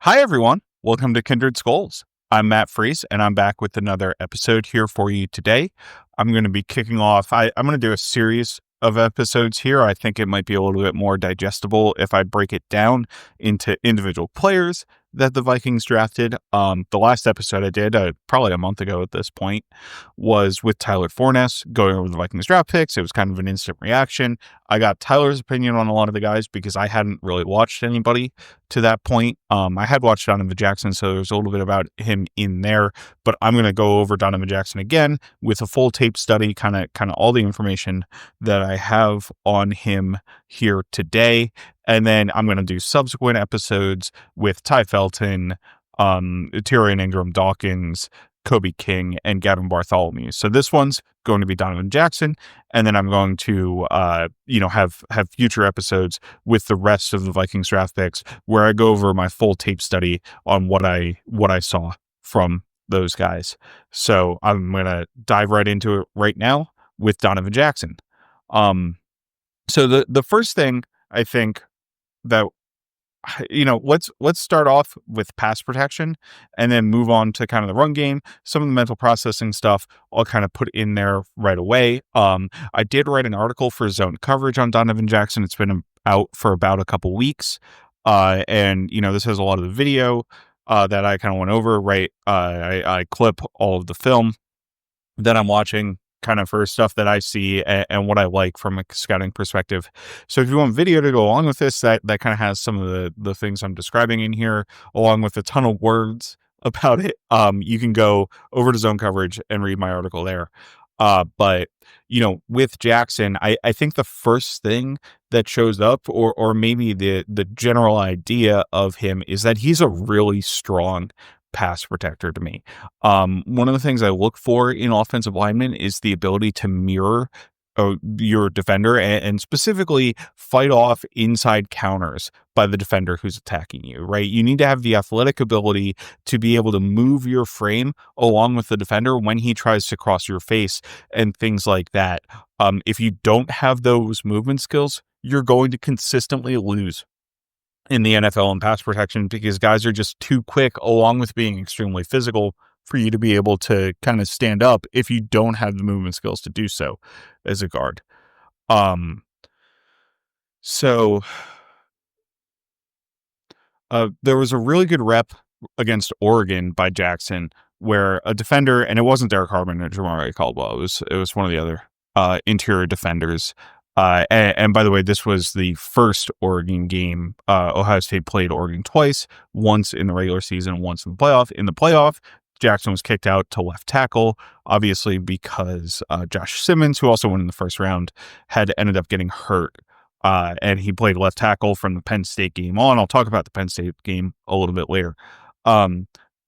Hi, everyone. Welcome to Kindred Skulls. I'm Matt Freese, and I'm back with another episode here for you today. I'm going to be kicking off. I'm going to do a series of episodes here. I think it might be a little bit more digestible if I break it down into individual players that the Vikings drafted. The last episode I did, probably a month ago at this point, was with Tyler Forness going over the Vikings draft picks. It was kind of an instant reaction. I got Tyler's opinion on a lot of the guys because I hadn't really watched anybody to that point. I had watched Donovan Jackson, so there's a little bit about him in there, but I'm going to go over Donovan Jackson again with a full tape study, kind of all the information that I have on him here today. And then I'm going to do subsequent episodes with Ty Felton, Tyrion Ingram Dawkins, Kobe King, and Gavin Bartholomew. So this one's going to be Donovan Jackson, and then I'm going to have future episodes with the rest of the Vikings draft picks where I go over my full tape study on what I saw from those guys. So I'm going to dive right into it right now with Donovan Jackson. So the first thing I think that let's start off with pass protection and then move on to kind of the run game. Some of the mental processing stuff I'll kind of put in there right away. I did write an article for Zone Coverage on Donovan Jackson. It's been out for about a couple weeks. And this has a lot of the video that I kind of went over, right? I clip all of the film that I'm watching kind of for stuff that I see and what I like from a scouting perspective. So if you want video to go along with this, that kind of has some of the things I'm describing in here, along with a ton of words about it. You can go over to Zone Coverage and read my article there. But with Jackson, I think the first thing that shows up, or maybe the general idea of him, is that he's a really strong pass protector to me. One of the things I look for in offensive linemen is the ability to mirror your defender and specifically fight off inside counters by the defender who's attacking you, right? You need to have the athletic ability to be able to move your frame along with the defender when he tries to cross your face and things like that. If you don't have those movement skills, you're going to consistently lose in the NFL in pass protection because guys are just too quick, along with being extremely physical, for you to be able to kind of stand up if you don't have the movement skills to do so as a guard. So there was a really good rep against Oregon by Jackson where a defender, and it wasn't Derek Harmon or Jamari Caldwell, it was one of the other interior defenders. And by the way, this was the first Oregon game. Ohio State played Oregon twice, once in the regular season, once in the playoff. In the playoff, Jackson was kicked out to left tackle, obviously because Josh Simmons, who also went in the first round, had ended up getting hurt. And he played left tackle from the Penn State game on. I'll talk about the Penn State game a little bit later.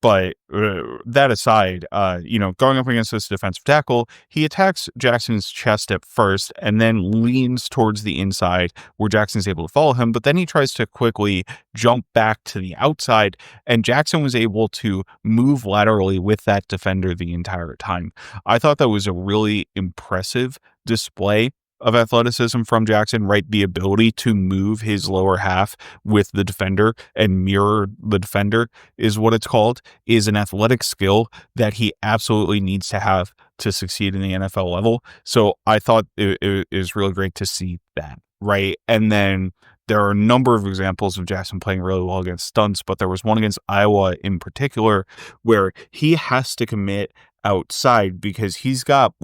But that aside, going up against this defensive tackle, he attacks Jackson's chest at first and then leans towards the inside where Jackson's able to follow him. But then he tries to quickly jump back to the outside, and Jackson was able to move laterally with that defender the entire time. I thought that was a really impressive display of athleticism from Jackson, right? The ability to move his lower half with the defender and mirror the defender is what it's called, is an athletic skill that he absolutely needs to have to succeed in the NFL level. So I thought it was really great to see that, right? And then there are a number of examples of Jackson playing really well against stunts, but there was one against Iowa in particular where he has to commit outside because he's got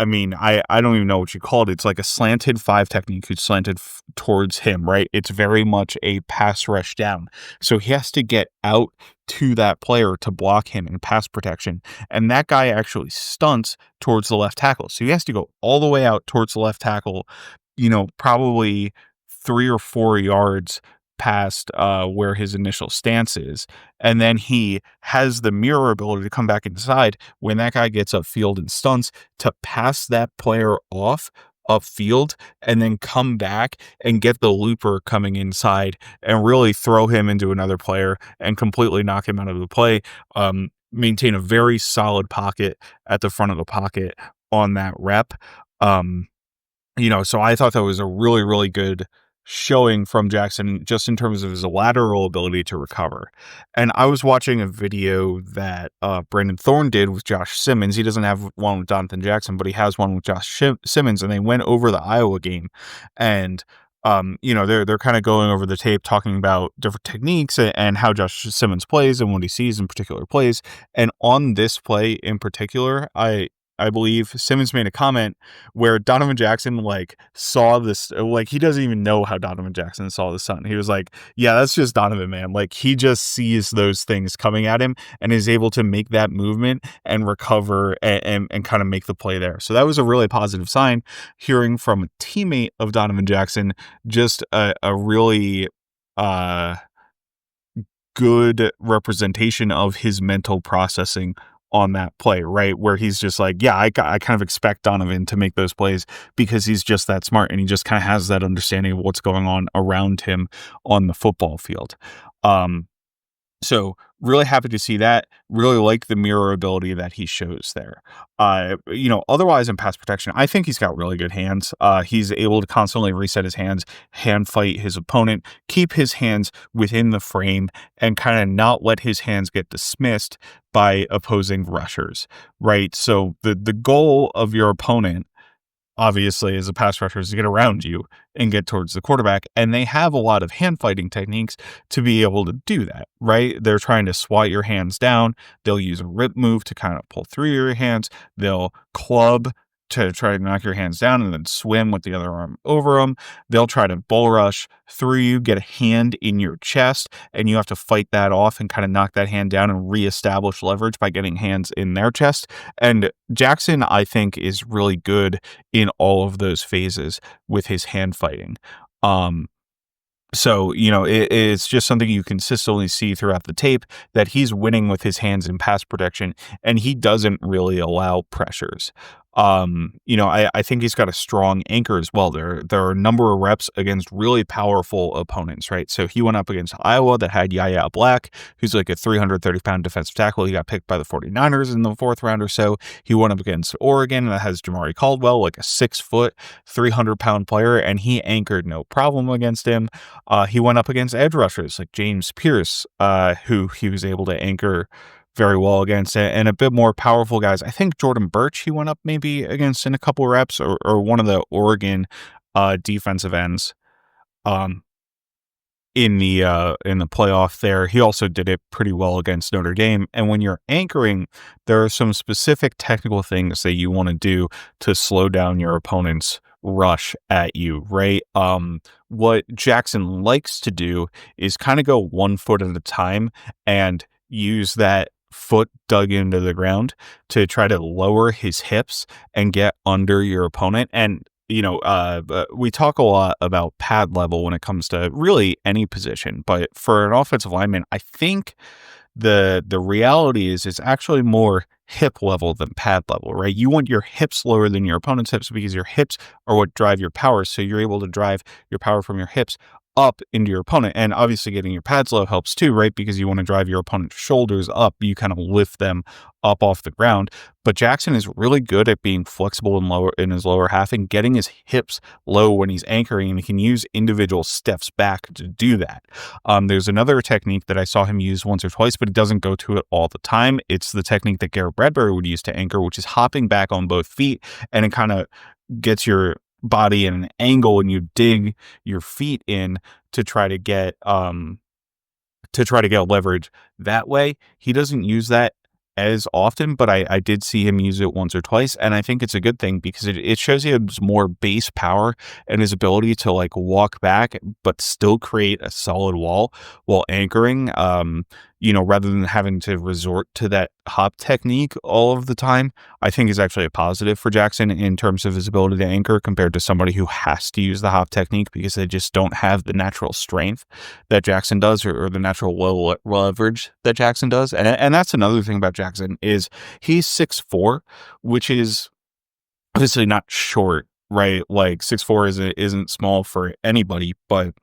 I don't even know what you call it. It's like a slanted five technique who's slanted towards him, right? It's very much a pass rush down. So he has to get out to that player to block him in pass protection. And that guy actually stunts towards the left tackle. So he has to go all the way out towards the left tackle, probably 3 or 4 yards past where his initial stance is. And then he has the mirror ability to come back inside when that guy gets upfield and stunts to pass that player off upfield and then come back and get the looper coming inside and really throw him into another player and completely knock him out of the play. Maintain a very solid pocket at the front of the pocket on that rep. So I thought that was a really, really good showing from Jackson just in terms of his lateral ability to recover. And I was watching a video that Brandon Thorne did with Josh Simmons. He doesn't have one with Donovan Jackson, but he has one with Josh Simmons, and they went over the Iowa game. And they're kind of going over the tape, talking about different techniques and how Josh Simmons plays and what he sees in particular plays. And on this play in particular, I believe Simmons made a comment where Donovan Jackson like saw this, like he doesn't even know how Donovan Jackson saw the sun. He was like, yeah, that's just Donovan, man. Like he just sees those things coming at him and is able to make that movement and recover and kind of make the play there. So that was a really positive sign. Hearing from a teammate of Donovan Jackson, just a really good representation of his mental processing on that play, right? Where he's just like, yeah, I kind of expect Donovan to make those plays because he's just that smart and he just kind of has that understanding of what's going on around him on the football field. So really happy to see that. Really like the mirror ability that he shows there. Otherwise in pass protection, I think he's got really good hands. He's able to constantly reset his hands, hand fight his opponent, keep his hands within the frame, and kind of not let his hands get dismissed by opposing rushers, right? So the goal of your opponent, obviously, as a pass rusher, is to get around you and get towards the quarterback. And they have a lot of hand fighting techniques to be able to do that, right? They're trying to swat your hands down. They'll use a rip move to kind of pull through your hands. They'll club to try to knock your hands down and then swim with the other arm over them. They'll try to bull rush through you, get a hand in your chest, and you have to fight that off and kind of knock that hand down and reestablish leverage by getting hands in their chest. And Jackson, I think, is really good in all of those phases with his hand fighting. So, it's just something you consistently see throughout the tape that he's winning with his hands in pass protection, and he doesn't really allow pressures. I think he's got a strong anchor as well. There are a number of reps against really powerful opponents, right? So he went up against Iowa that had Yaya Black, who's like a 330-pound defensive tackle. He got picked by the 49ers in the 4th round or so. He went up against Oregon that has Jamari Caldwell, like a 6-foot, 300-pound player, and he anchored no problem against him. He went up against edge rushers like James Pierce, who he was able to anchor very well against, and a bit more powerful guys. I think Jordan Birch he went up maybe against in a couple reps, or one of the Oregon defensive ends in the playoff there. He also did it pretty well against Notre Dame. And when you're anchoring, there are some specific technical things that you want to do to slow down your opponent's rush at you, right? What Jackson likes to do is kind of go 1 foot at a time and use that foot dug into the ground to try to lower his hips and get under your opponent. And we talk a lot about pad level when it comes to really any position, but for an offensive lineman, I think the reality is it's actually more hip level than pad level, right? You want your hips lower than your opponent's hips because your hips are what drive your power. So you're able to drive your power from your hips up into your opponent. And obviously getting your pads low helps too, right? Because you want to drive your opponent's shoulders up. You kind of lift them up off the ground. But Jackson is really good at being flexible in his lower half and getting his hips low when he's anchoring, and he can use individual steps back to do that. There's another technique that I saw him use once or twice, but he doesn't go to it all the time. It's the technique that Garrett Bradbury would use to anchor, which is hopping back on both feet, and it kind of gets your body in an angle and you dig your feet in to try to get leverage that way. He doesn't use that as often, but I did see him use it once or twice, and I think it's a good thing because it shows he has more base power and his ability to like walk back but still create a solid wall while anchoring, rather than having to resort to that hop technique all of the time. I think is actually a positive for Jackson in terms of his ability to anchor compared to somebody who has to use the hop technique because they just don't have the natural strength that Jackson does, or the natural low leverage that Jackson does. And that's another thing about Jackson is he's 6'4", which is obviously not short, right? Like 6'4" isn't small for anybody, but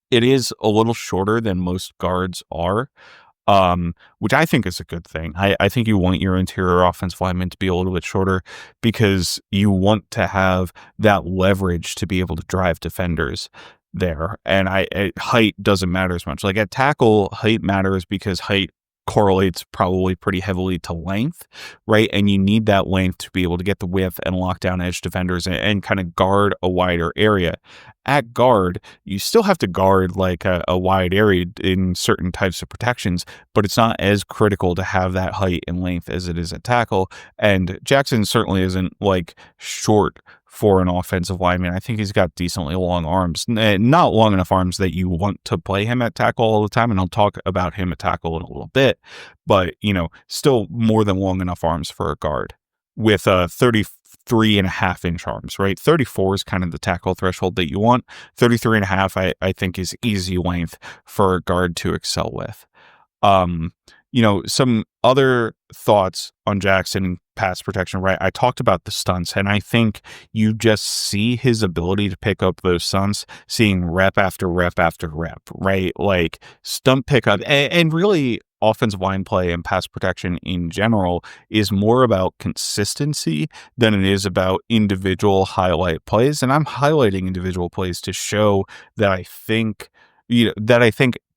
it is a little shorter than most guards are, which I think is a good thing. I think you want your interior offensive lineman to be a little bit shorter because you want to have that leverage to be able to drive defenders there. And height doesn't matter as much. Like at tackle, height matters because height correlates probably pretty heavily to length, right? And you need that length to be able to get the width and lock down edge defenders and kind of guard a wider area. At guard, you still have to guard like a wide area in certain types of protections, but it's not as critical to have that height and length as it is at tackle. And Jackson certainly isn't like short for an offensive lineman. I think he's got decently long arms, not long enough arms that you want to play him at tackle all the time. And I'll talk about him at tackle in a little bit, but still more than long enough arms for a guard with 33.5 inch arms, right? 34 is kind of the tackle threshold that you want. 33.5, I think is easy length for a guard to excel with. Some other thoughts on Jackson pass protection, right? I talked about the stunts, and I think you just see his ability to pick up those stunts, seeing rep after rep after rep, right? Like stunt pickup and really offensive line play and pass protection in general is more about consistency than it is about individual highlight plays. And I'm highlighting individual plays to show that I think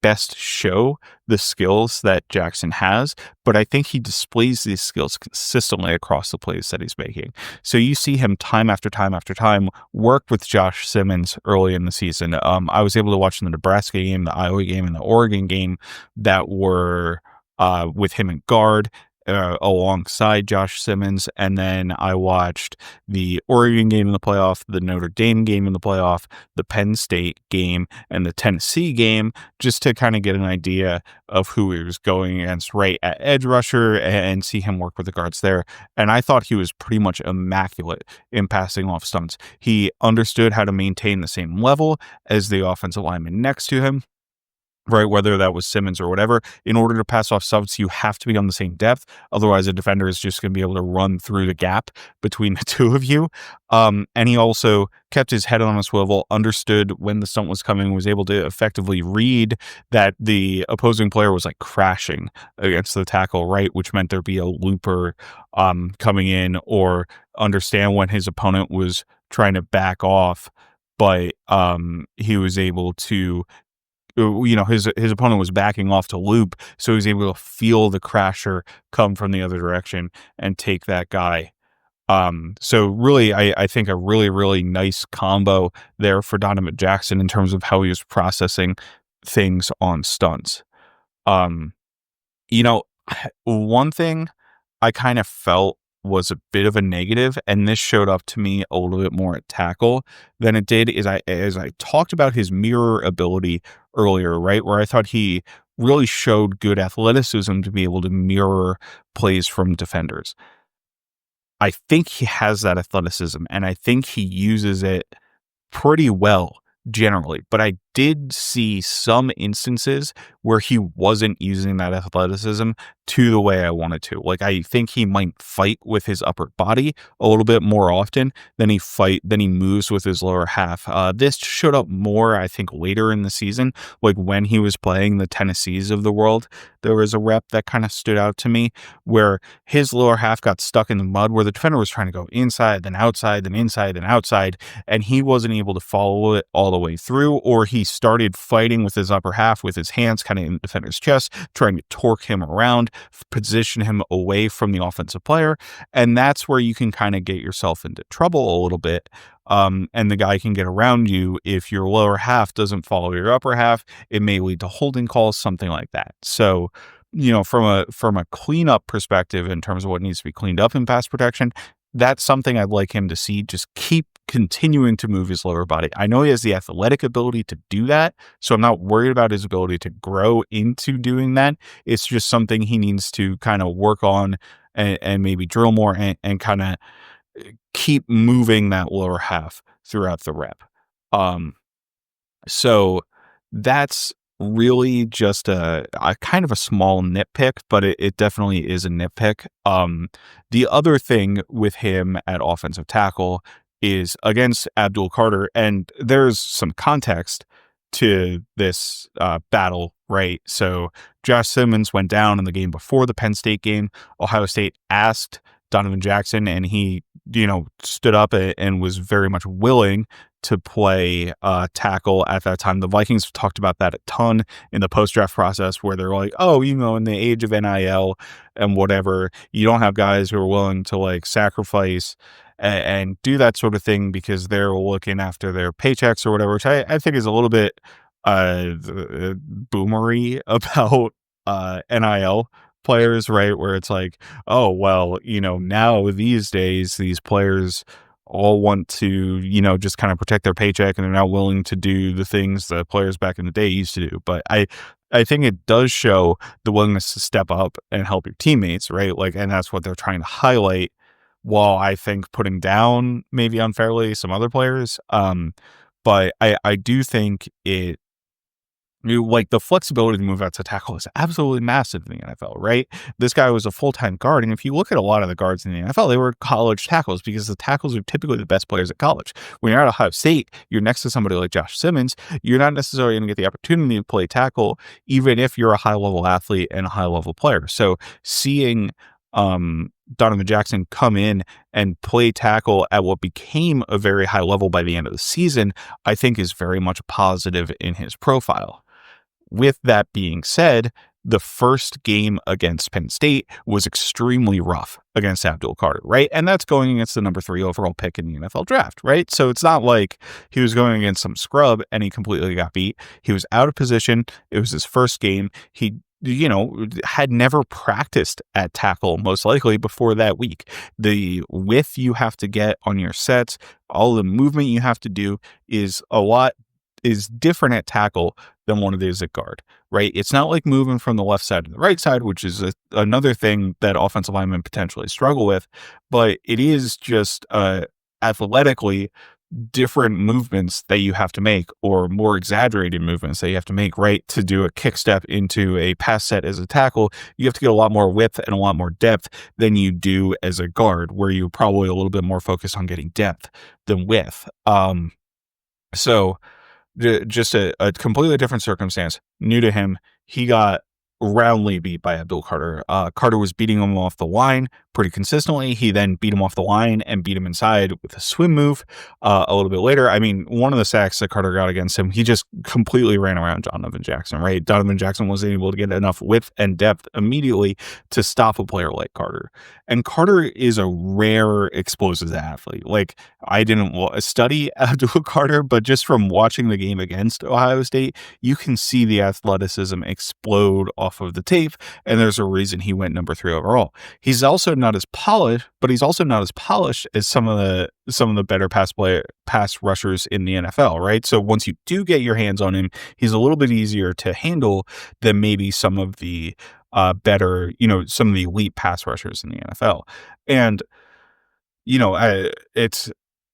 best show the skills that Jackson has, but I think he displays these skills consistently across the plays that he's making. So you see him time after time after time work with Josh Simmons early in the season. I was able to watch the Nebraska game, the Iowa game, and the Oregon game that were with him in guard. Alongside Josh Simmons, and then I watched the Oregon game in the playoff, the Notre Dame game in the playoff, the Penn State game, and the Tennessee game, just to kind of get an idea of who he was going against right at edge rusher and see him work with the guards there. And I thought he was pretty much immaculate in passing off stunts. He understood how to maintain the same level as the offensive lineman next to him, right? Whether that was Simmons or whatever. In order to pass off subs, you have to be on the same depth. Otherwise, a defender is just going to be able to run through the gap between the two of you. And he also kept his head on a swivel, understood when the stunt was coming, was able to effectively read that the opposing player was like crashing against the tackle, right? Which meant there'd be a looper coming in, or understand when his opponent was trying to back off. But he was able to, his opponent was backing off to loop, so he was able to feel the crasher come from the other direction and take that guy. So really, I think a really, really nice combo there for Donovan Jackson in terms of how he was processing things on stunts. Um, One thing I kind of felt was a bit of a negative, and this showed up to me a little bit more at tackle than it did, is as I talked about his mirror ability earlier, right? Where I thought he really showed good athleticism to be able to mirror plays from defenders. I think he has that athleticism, and I think he uses it pretty well generally, but I did see some instances where he wasn't using that athleticism to the way I wanted to. Like, I think he might fight with his upper body a little bit more often than he moves with his lower half. This showed up more, I think, later in the season, like when he was playing the Tennessees of the world. There was a rep that kind of stood out to me where his lower half got stuck in the mud, where the defender was trying to go inside, then outside, then inside, then outside, and he wasn't able to follow it all the way through, or he started fighting with his upper half with his hands kind of in the defender's chest, trying to torque him around, position him away from the offensive player. And that's where you can kind of get yourself into trouble a little bit. And the guy can get around you if your lower half doesn't follow your upper half. It may lead to holding calls, something like that. So, from a cleanup perspective, in terms of what needs to be cleaned up in pass protection, that's something I'd like him to see. Just keep continuing to move his lower body. I know he has the athletic ability to do that, so I'm not worried about his ability to grow into doing that. It's just something he needs to kind of work on and maybe drill more and kind of keep moving that lower half throughout the rep. So that's really just a kind of a small nitpick, but it definitely is a nitpick. The other thing with him at offensive tackle is against Abdul Carter, and there's some context to this battle, right? So Josh Simmons went down in the game before the Penn State game. Ohio State asked Donovan Jackson, and he, stood up and was very much willing to play tackle at that time. The Vikings talked about that a ton in the post-draft process, where they're like, oh, in the age of NIL and whatever, you don't have guys who are willing to like sacrifice and do that sort of thing because they're looking after their paychecks or whatever, which I think is a little bit boomery about NIL players, right? Where it's like, oh, well, now these days, these players all want to, just kind of protect their paycheck, and they're not willing to do the things that players back in the day used to do. But I think it does show the willingness to step up and help your teammates, right? Like, and that's what they're trying to highlight, while I think putting down maybe unfairly some other players. But I do think like the flexibility to move out to tackle is absolutely massive in the NFL, right? This guy was a full-time guard. And if you look at a lot of the guards in the NFL, they were college tackles, because the tackles are typically the best players at college. When you're at Ohio State, you're next to somebody like Josh Simmons. You're not necessarily going to get the opportunity to play tackle, even if you're a high-level athlete and a high-level player. So seeing Donovan Jackson come in and play tackle at what became a very high level by the end of the season, I think is very much a positive in his profile. With that being said, the first game against Penn State was extremely rough against Abdul Carter, right? And that's going against the number 3 overall pick in the NFL draft, right? So it's not like he was going against some scrub and he completely got beat. He was out of position. It was his first game. He had never practiced at tackle, most likely, before that week. The width you have to get on your sets, all the movement you have to do is different at tackle than what it is at guard, right? It's not like moving from the left side to the right side, which is another thing that offensive linemen potentially struggle with, but it is just athletically different movements that you have to make, or more exaggerated movements that you have to make, right? To do a kick step into a pass set as a tackle, you have to get a lot more width and a lot more depth than you do as a guard, where you're probably a little bit more focused on getting depth than width. So just a completely different circumstance. New to him, he got roundly beat by Abdul Carter. Carter was beating him off the line pretty consistently. He then beat him off the line and beat him inside with a swim move a little bit later. I mean, one of the sacks that Carter got against him, he just completely ran around Donovan Jackson, right? Donovan Jackson wasn't able to get enough width and depth immediately to stop a player like Carter. And Carter is a rare explosive athlete. Like, I didn't study Abdul Carter, but just from watching the game against Ohio State, you can see the athleticism explode off of the tape, and there's a reason he went number 3 overall. He's also not as polished, but he's also not as polished as some of the better pass rushers in the NFL, right? So once you do get your hands on him, he's a little bit easier to handle than maybe some of the better, some of the elite pass rushers in the NFL. And it's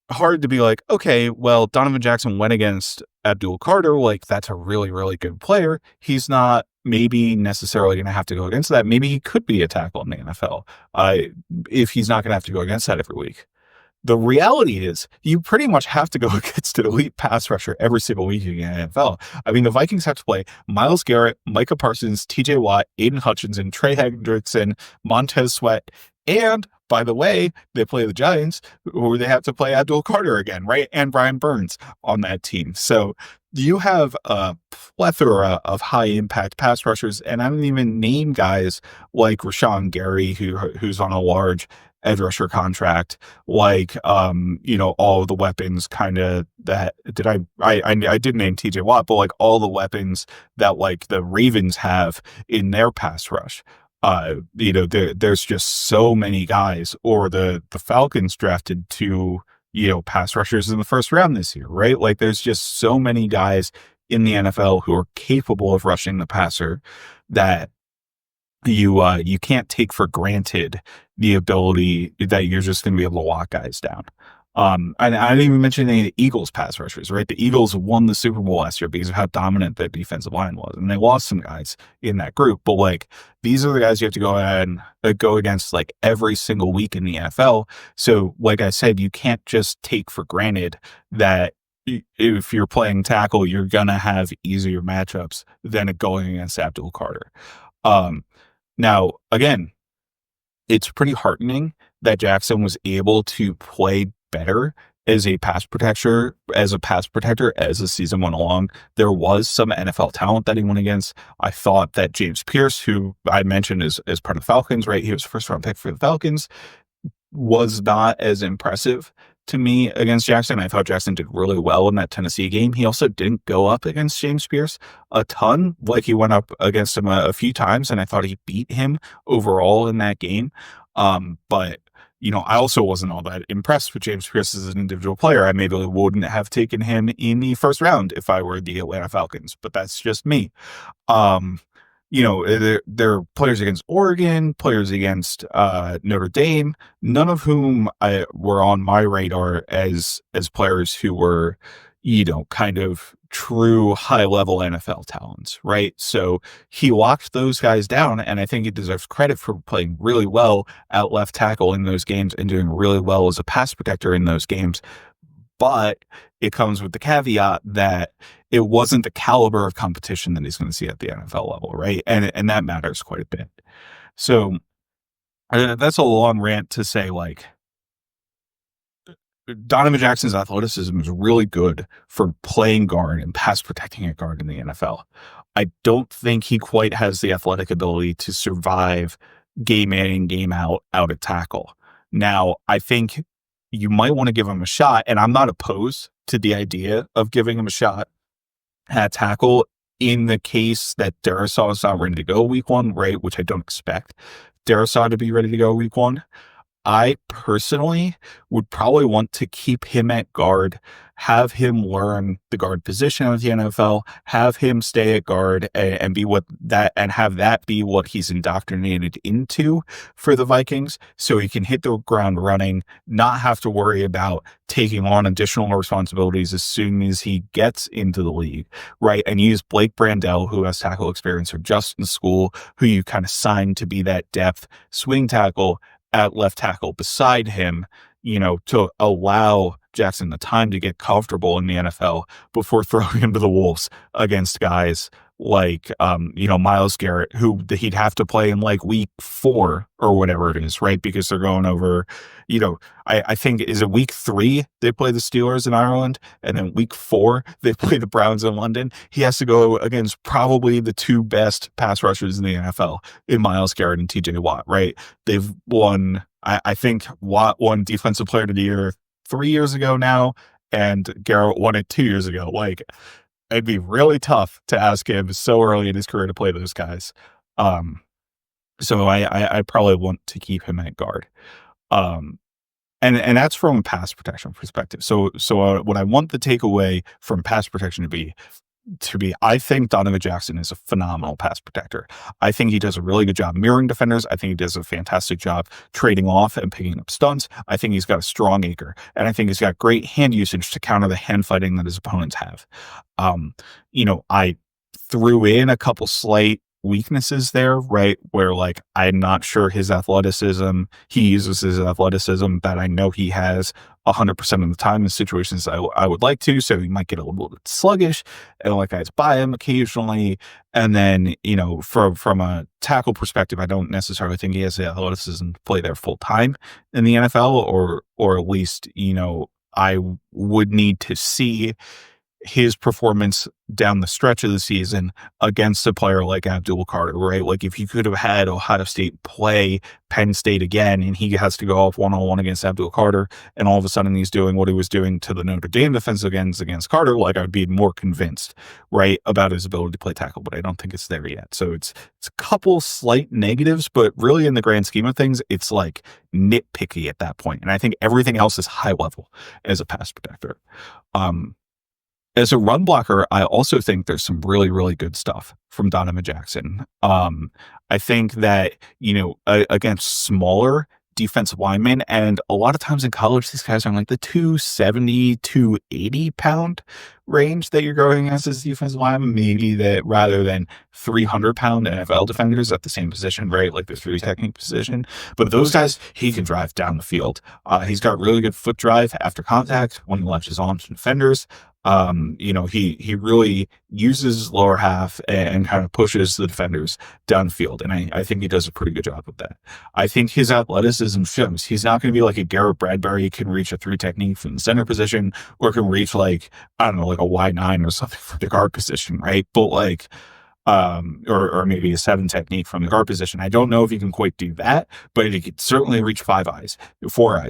hard to be like, okay, well, Donovan Jackson went against Abdul Carter. Like, that's a really, really good player. He's not maybe necessarily going to have to go against that. Maybe he could be a tackle in the NFL if he's not going to have to go against that every week. The reality is you pretty much have to go against an elite pass rusher every single week in the NFL. I mean, the Vikings have to play Myles Garrett, Micah Parsons, TJ Watt, Aiden Hutchinson, Trey Hendrickson, Montez Sweat, and by the way, they play the Giants, who they have to play Abdul Carter again, right? And Brian Burns on that team. So you have a plethora of high impact pass rushers, and I don't even name guys like Rashawn Gary, who's on a large edge rusher contract, like all of the weapons kind of that I did name TJ Watt, but like all the weapons that like the Ravens have in their pass rush. There's just so many guys, or the Falcons drafted 2 pass rushers in the first round this year, right? Like, there's just so many guys in the NFL who are capable of rushing the passer that you can't take for granted the ability that you're just going to be able to lock guys down. And I didn't even mention any of the Eagles pass rushers, right? The Eagles won the Super Bowl last year because of how dominant their defensive line was, and they lost some guys in that group. But like, these are the guys you have to go ahead and go against like every single week in the NFL. So like I said, you can't just take for granted that if you're playing tackle, you're gonna have easier matchups than going against Abdul Carter. Now, again, it's pretty heartening that Jackson was able to play better as a pass protector, as the season went along. There was some NFL talent that he went against. I thought that James Pierce, who I mentioned as part of the Falcons, right? He was a first round pick for the Falcons, was not as impressive to me against Jackson. I thought Jackson did really well in that Tennessee game. He also didn't go up against James Pierce a ton. Like, he went up against him a few times, and I thought he beat him overall in that game. But I also wasn't all that impressed with James Pierce as an individual player. I maybe wouldn't have taken him in the first round if I were the Atlanta Falcons, but that's just me. Um, there are players against Oregon, players against Notre Dame, none of whom were on my radar as players who were, kind of true high level NFL talents, right? So he locked those guys down, and I think he deserves credit for playing really well at left tackle in those games and doing really well as a pass protector in those games. But it comes with the caveat that it wasn't the caliber of competition that he's going to see at the NFL level, right? And that matters quite a bit. So that's a long rant to say, like, Donovan Jackson's athleticism is really good for playing guard and pass protecting at guard in the NFL. I don't think he quite has the athletic ability to survive game in, game out at tackle. Now, I think you might want to give him a shot, and I'm not opposed to the idea of giving him a shot at tackle in the case that Darrisaw is not ready to go week one, right? Which I don't expect Darrisaw to be ready to go week one. I personally would probably want to keep him at guard, have him learn the guard position of the NFL, have him stay at guard and have that be what he's indoctrinated into for the Vikings, so he can hit the ground running, not have to worry about taking on additional responsibilities as soon as he gets into the league, right? And use Blake Brandel, who has tackle experience from Justin School, who you kind of signed to be that depth swing tackle at left tackle beside him, to allow Jackson the time to get comfortable in the NFL before throwing him to the wolves against guys like, Myles Garrett, who he'd have to play in like week 4 or whatever it is, right? Because they're going over, I think, is it week 3 they play the Steelers in Ireland, and then week 4 they play the Browns in London. He has to go against probably the 2 best pass rushers in the NFL in Myles Garrett and TJ Watt, right? They've won, I think Watt won Defensive Player of the Year 3 years ago now, and Garrett won it 2 years ago. Like, it'd be really tough to ask him so early in his career to play those guys. So I probably want to keep him at guard. And that's from a pass protection perspective. So what I want the takeaway from pass protection to be, I think Donovan Jackson is a phenomenal pass protector. I think he does a really good job mirroring defenders. I think he does a fantastic job trading off and picking up stunts. I think he's got a strong anchor, and I think he's got great hand usage to counter the hand fighting that his opponents have. I threw in a couple slight weaknesses there, right? Where, like, I'm not sure he uses his athleticism that I know he has 100% of the time in situations I would like to. So he might get a little bit sluggish and like guys by him occasionally. And then, from a tackle perspective, I don't necessarily think he has the athleticism to play there full time in the NFL, or at least, I would need to see his performance down the stretch of the season against a player like Abdul Carter, right? Like, if you could have had Ohio State play Penn State again and he has to go off one-on-one against Abdul Carter, and all of a sudden he's doing what he was doing to the Notre Dame defense against Carter, like, I'd be more convinced, right, about his ability to play tackle, but I don't think it's there yet. So it's a couple slight negatives, but really in the grand scheme of things, it's like nitpicky at that point. And I think everything else is high level as a pass protector. As a run blocker, I also think there's some really, really good stuff from Donovan Jackson. I think that, against smaller defensive linemen, and a lot of times in college, these guys are like the 270, 280 pound range that you're going as his defensive lineman, maybe that rather than 300-pound NFL defenders at the same position, right? Like the three technique position. But those guys, he can drive down the field. He's got really good foot drive after contact when he latches on to defenders. He really uses his lower half and kind of pushes the defenders downfield. And I think he does a pretty good job of that. I think his athleticism shows. He's not going to be like a Garrett Bradbury. He can reach a three technique from the center position, or can reach like, I don't know, like a Y9 or something for the guard position, right? But like, or maybe a 7 technique from the guard position. I don't know if he can quite do that, but he can certainly reach 4 eyes.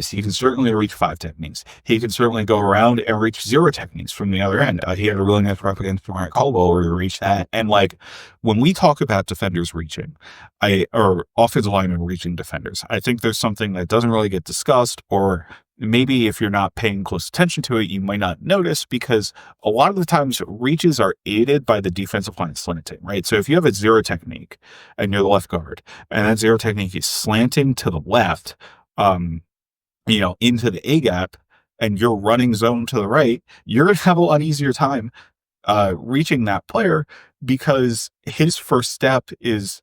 He can certainly reach 5 techniques. He can certainly go around and reach 0 techniques from the other end. He had a really nice rep against Mark Caldwell where he reached that. And like, when we talk about defenders reaching, or offensive linemen reaching defenders, I think there's something that doesn't really get discussed, or maybe if you're not paying close attention to it, you might not notice, because a lot of the times reaches are aided by the defensive line slanting, right? So if you have a 0 technique and you're the left guard, and that 0 technique is slanting to the left, into the A gap, and you're running zone to the right, you're going to have a lot easier time reaching that player, because his first step is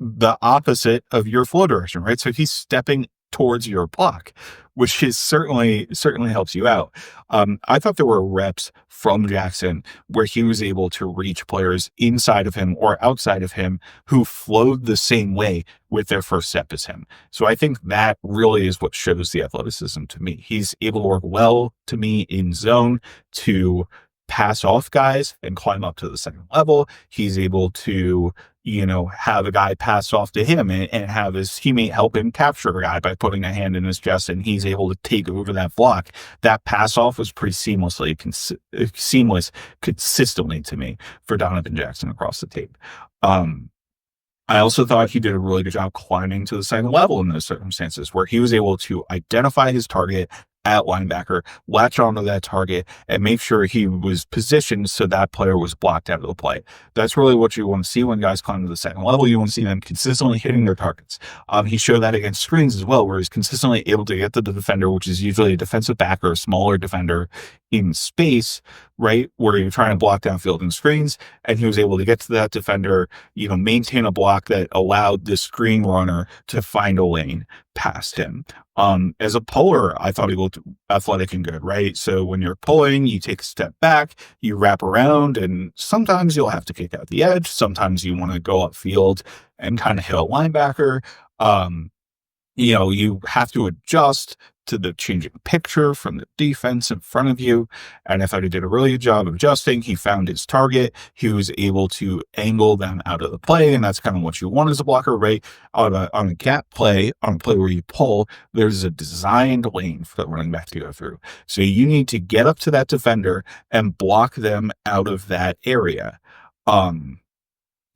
the opposite of your flow direction, right? So he's stepping towards your block, which is certainly helps you out. I thought there were reps from Jackson where he was able to reach players inside of him or outside of him who flowed the same way with their first step as him. So I think that really is what shows the athleticism to me. He's able to work well, to me, in zone to pass off guys and climb up to the second level. He's able to, have a guy pass off to him and have his teammate help him capture a guy by putting a hand in his chest, and he's able to take over that block. That pass off was pretty seamless consistently to me for Donovan Jackson across the tape. I also thought he did a really good job climbing to the second level in those circumstances, where he was able to identify his target at linebacker, latch onto that target, and make sure he was positioned so that player was blocked out of the play. That's really what you want to see when guys climb to the second level. You want to see them consistently hitting their targets. He showed that against screens as well, where he's consistently able to get to the defender, which is usually a defensive back or a smaller defender in space, right, where you're trying to block downfield in screens, and he was able to get to that defender, maintain a block that allowed the screen runner to find a lane past him. As a puller, I thought he looked athletic and good, right? So when you're pulling, you take a step back, you wrap around, and sometimes you'll have to kick out the edge. Sometimes you want to go upfield and kind of hit a linebacker. You have to adjust to the changing picture from the defense in front of you. And I thought he did a really good job of adjusting. He found his target. He was able to angle them out of the play. And that's kind of what you want as a blocker, right? On a gap play, on a play where you pull, there's a designed lane for the running back to go through. So you need to get up to that defender and block them out of that area. When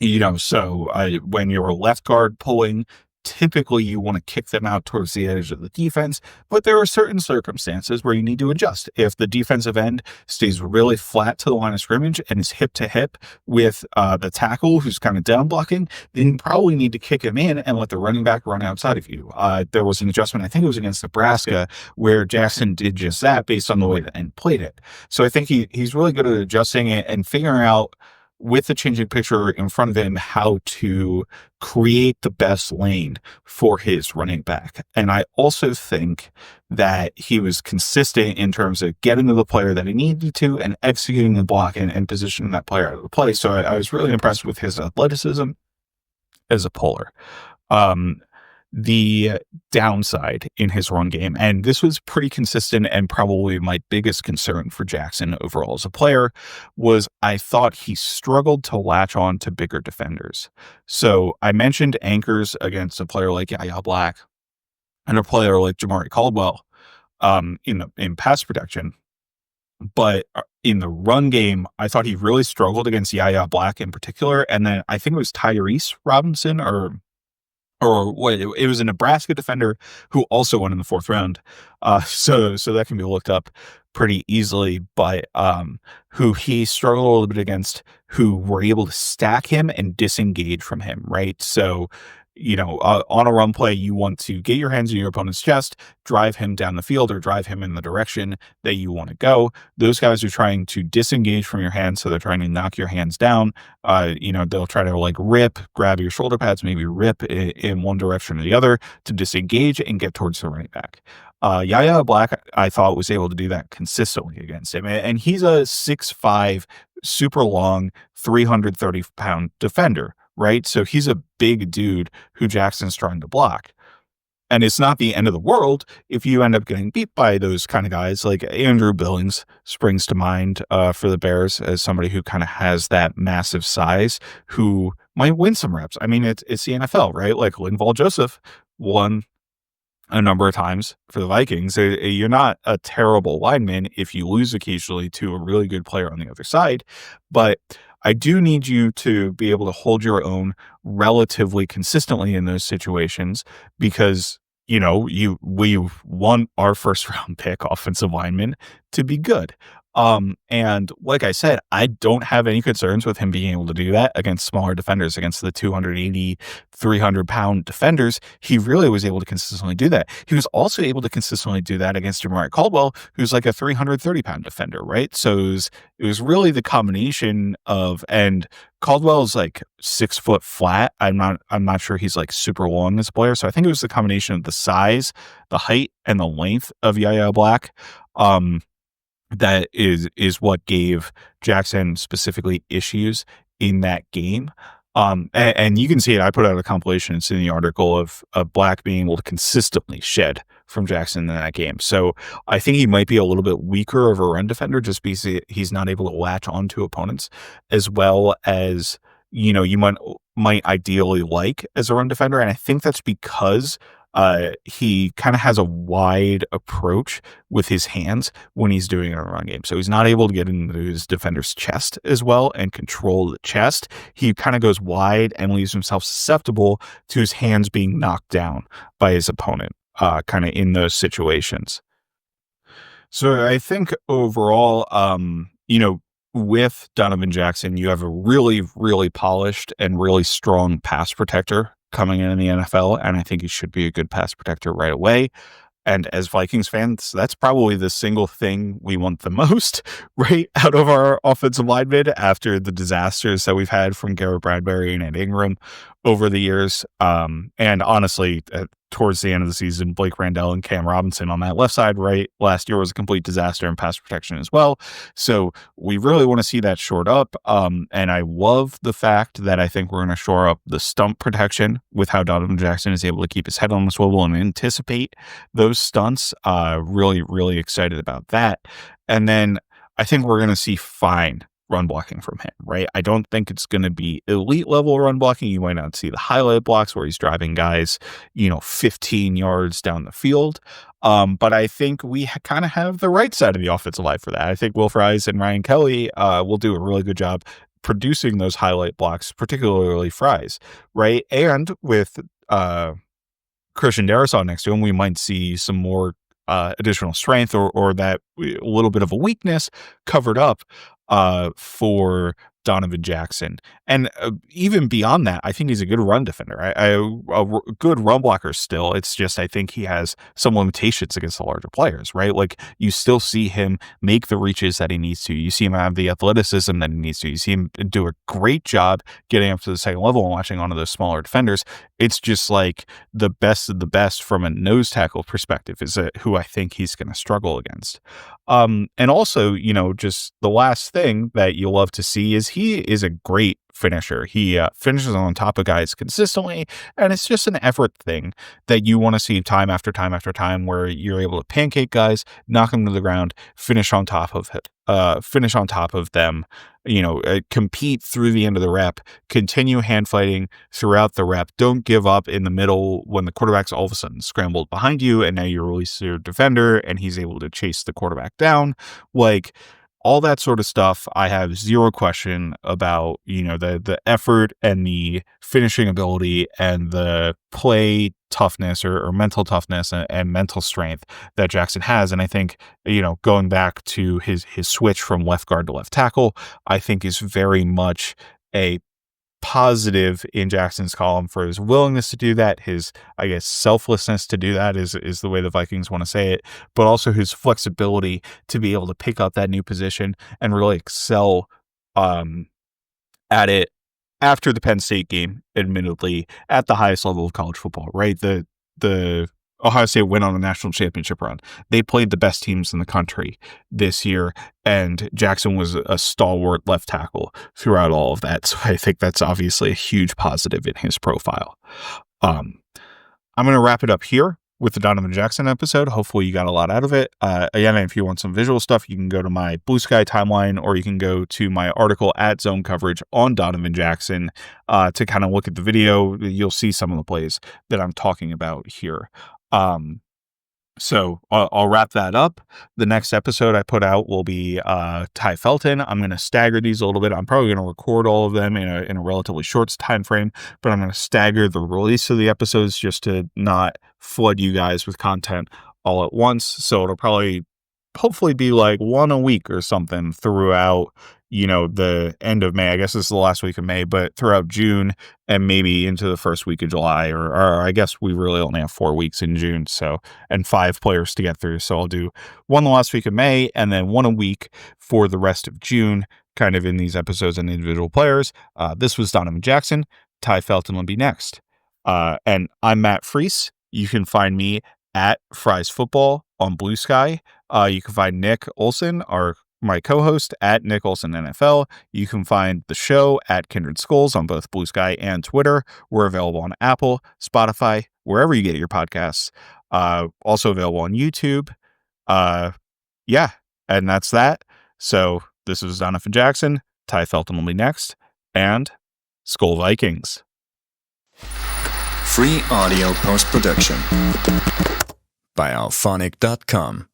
you're a left guard pulling, typically you want to kick them out towards the edge of the defense, but there are certain circumstances where you need to adjust. If the defensive end stays really flat to the line of scrimmage and is hip to hip with the tackle who's kind of down blocking, then you probably need to kick him in and let the running back run outside of you. There was an adjustment, I think it was against Nebraska, where Jackson did just that based on the way the end played it. So I think he's really good at adjusting it and figuring out, with the changing picture in front of him, how to create the best lane for his running back. And I also think that he was consistent in terms of getting to the player that he needed to and executing the block and positioning that player out of the play. So I was really impressed with his athleticism as a puller. The downside in his run game, and this was pretty consistent and probably my biggest concern for Jackson overall as a player, was I thought he struggled to latch on to bigger defenders. So I mentioned anchors against a player like Yahya Black and a player like Jamari Caldwell in pass protection. But in the run game, I thought he really struggled against Yahya Black in particular. And then I think it was Tyrese Robinson or what, it was a Nebraska defender who also went in the 4th round. So that can be looked up pretty easily, but who he struggled a little bit against, who were able to stack him and disengage from him, right? So on a run play, you want to get your hands in your opponent's chest, drive him down the field or drive him in the direction that you want to go. Those guys are trying to disengage from your hands. So they're trying to knock your hands down. They'll try to like rip, grab your shoulder pads, maybe rip in one direction or the other to disengage and get towards the running back. Yaya Black, I thought, was able to do that consistently against him. And he's a 6'5", super long, 330-pound defender, right? So he's a big dude who Jackson's trying to block. And it's not the end of the world if you end up getting beat by those kind of guys. Like Andrew Billings springs to mind for the Bears as somebody who kind of has that massive size who might win some reps. I mean, it's the NFL, right? Like Linval Joseph won a number of times for the Vikings. You're not a terrible lineman if you lose occasionally to a really good player on the other side, but I do need you to be able to hold your own relatively consistently in those situations because, we want our first round pick offensive lineman to be good. And like I said, I don't have any concerns with him being able to do that against smaller defenders, against the 280, 300-pound defenders. He really was able to consistently do that. He was also able to consistently do that against Jamari Caldwell, who's like a 330-pound defender, right? So it was really the combination of, and Caldwell's like 6 foot flat. I'm not sure he's like super long as a player. So I think it was the combination of the size, the height, and the length of Yaya Black. That is what gave Jackson specifically issues in that game. And you can see it. I put out a compilation. It's in the article of Black being able to consistently shed from Jackson in that game. So I think he might be a little bit weaker of a run defender just because he's not able to latch onto opponents as well as, you might ideally like as a run defender. And I think that's because he kind of has a wide approach with his hands when he's doing it in a run game. So he's not able to get into his defender's chest as well and control the chest. He kind of goes wide and leaves himself susceptible to his hands being knocked down by his opponent, kind of in those situations. So I think overall, with Donovan Jackson, you have a really, really polished and really strong pass protector coming in the NFL, and I think he should be a good pass protector right away. And as Vikings fans, that's probably the single thing we want the most, right, out of our offensive linemen after the disasters that we've had from Garrett Bradbury and Ed Ingram over the years. And honestly, towards the end of the season, Blake Randall and Cam Robinson on that left side, right, last year was a complete disaster in pass protection as well. So we really want to see that shored up. And I love the fact that I think we're going to shore up the stunt protection with how Donovan Jackson is able to keep his head on the swivel and anticipate those stunts. Really, really excited about that. And then I think we're going to see fine run blocking from him, right? I don't think it's going to be elite level run blocking. You might not see the highlight blocks where he's driving guys, 15 yards down the field. But I think we kind of have the right side of the offensive line for that. I think Will Fries and Ryan Kelly will do a really good job producing those highlight blocks, particularly Fries, right? And with Christian Darrisaw next to him, we might see some more additional strength or that little bit of a weakness covered up for Donovan Jackson. And even beyond that, I think he's a good run defender. A good run blocker still. It's just I think he has some limitations against the larger players, right? Like you still see him make the reaches that he needs to. You see him have the athleticism that he needs to. You see him do a great job getting up to the second level and watching onto those smaller defenders. It's just like the best of the best from a nose tackle perspective is who I think he's going to struggle against. And also, just the last thing that you'll love to see is he is a great finisher. He finishes on top of guys consistently, and it's just an effort thing that you want to see time after time after time where you're able to pancake guys, knock them to the ground, finish on top of them, compete through the end of the rep, continue hand fighting throughout the rep. Don't give up in the middle when the quarterback's all of a sudden scrambled behind you and now you release your defender and he's able to chase the quarterback down. Like all that sort of stuff, I have zero question about, the effort and the finishing ability and the play toughness or mental toughness and mental strength that Jackson has. And I think, going back to his switch from left guard to left tackle, I think is very much a positive in Jackson's column for his willingness to do that, his, I guess, selflessness to do that is the way the Vikings want to say it, but also his flexibility to be able to pick up that new position and really excel at it after the Penn State game, admittedly, at the highest level of college football, right? The Ohio State went on a national championship run. They played the best teams in the country this year, and Jackson was a stalwart left tackle throughout all of that. So I think that's obviously a huge positive in his profile. I'm going to wrap it up here with the Donovan Jackson episode. Hopefully you got a lot out of it. Again, if you want some visual stuff, you can go to my BlueSky timeline, or you can go to my article at Zone Coverage on Donovan Jackson to kind of look at the video. You'll see some of the plays that I'm talking about here. So I'll wrap that up. The next episode I put out will be Ty Felton. I'm going to stagger these a little bit. I'm probably going to record all of them in a relatively short time frame, but I'm going to stagger the release of the episodes just to not flood you guys with content all at once. So it'll probably hopefully be like one a week or something throughout, the end of May. I guess this is the last week of May, but throughout June and maybe into the first week of July, or I guess we really only have 4 weeks in June, and 5 players to get through. So I'll do one the last week of May and then one a week for the rest of June, kind of in these episodes and individual players. This was Donovan Jackson. Ty Felton will be next. And I'm Matt Freese. You can find me at Fries Football on BlueSky. You can find Nick Olson, my co-host, at Nick Olson NFL. You can find the show at Kindred Skulls on both BlueSky and Twitter. We're available on Apple, Spotify, wherever you get your podcasts. Also available on YouTube. Yeah, and that's that. So this is Donovan Jackson. Ty Felton will be next. And Skull Vikings. Free audio post-production by alphonic.com.